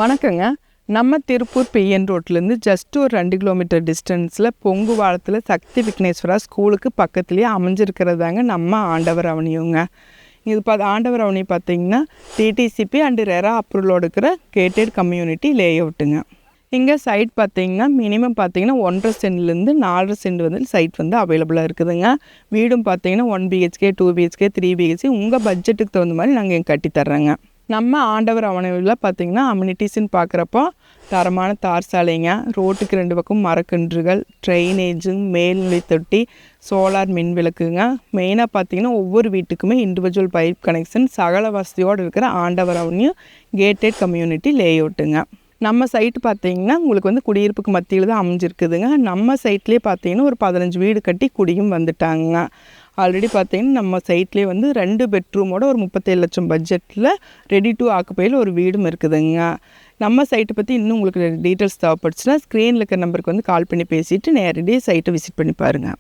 வணக்கங்க. நம்ம திருப்பூர் பிஎன் ரோட்லேருந்து ஜஸ்ட் ஒரு 2 கிலோமீட்டர் டிஸ்டன்ஸில் பொங்குவாளத்தில் சக்தி விக்னேஸ்வரா ஸ்கூலுக்கு பக்கத்துலேயே அமைஞ்சிருக்கிறதாங்க நம்ம ஆண்டவர் அவனியுங்க. இது ஆண்டவர் அவனி பார்த்திங்கன்னா டிடிசிபி அண்டு ரெரா அப்ரூவலோடு இருக்கிற கேட்டட் கம்யூனிட்டி லே அவுட்டுங்க. இங்கே சைட் பார்த்திங்கன்னா மினிமம் பார்த்திங்கன்னா 1.5 சென்ட்லேருந்து 4.5 சென்ட் வந்து சைட் வந்து அவைலபிளாக இருக்குதுங்க. வீடும் பார்த்திங்கன்னா 1 பிஹெச்கே 2 பிஹெச்கே 3 பிஹெச்கே உங்கள் பட்ஜெட்டுக்கு தகுந்த மாதிரி நாங்கள் இங்கே கட்டித்தர்றோங்க. நம்ம ஆண்டவர் அவனியில் பார்த்திங்கன்னா அம்யூனிட்டிஸ்ன்னு பார்க்குறப்போ தரமான தார் சாலைங்க, ரோட்டுக்கு 2 பக்கம் மரக்கன்றுகள், ட்ரைனேஜு, மேல்நிலை தொட்டி, சோலார் மின் விளக்குங்க. மெயினாக பார்த்திங்கன்னா ஒவ்வொரு வீட்டுக்குமே இண்டிவிஜுவல் பைப் கனெக்ஷன் சகல வசதியோடு இருக்கிற ஆண்டவர் அவனியும் கேட்டட் கம்யூனிட்டி லே அவுட்டுங்க. நம்ம சைட்டு பார்த்திங்கன்னா உங்களுக்கு வந்து குடியிருப்புக்கு மத்தியில் தான் அமைஞ்சிருக்குதுங்க. நம்ம சைட்லேயே பார்த்திங்கன்னா ஒரு 15 வீடு கட்டி குடியும் வந்துட்டாங்க. ஆல்ரெடி பார்த்திங்கன்னா நம்ம சைட்லேயே வந்து 2 பெட்ரூமோட ஒரு 37 லட்சம் பட்ஜெட்டில் ரெடி டு ஆக்குப்பையில் ஒரு வீடும் இருக்குதுங்க. நம்ம சைட்டை பற்றி இன்னும் உங்களுக்கு டீட்டெயில்ஸ் தேவைப்படுச்சுன்னா ஸ்க்ரீனில் இருக்கிற நம்பருக்கு வந்து கால் பண்ணி பேசிவிட்டு நேரடியாக சைட்டை விசிட் பண்ணி பாருங்கள்.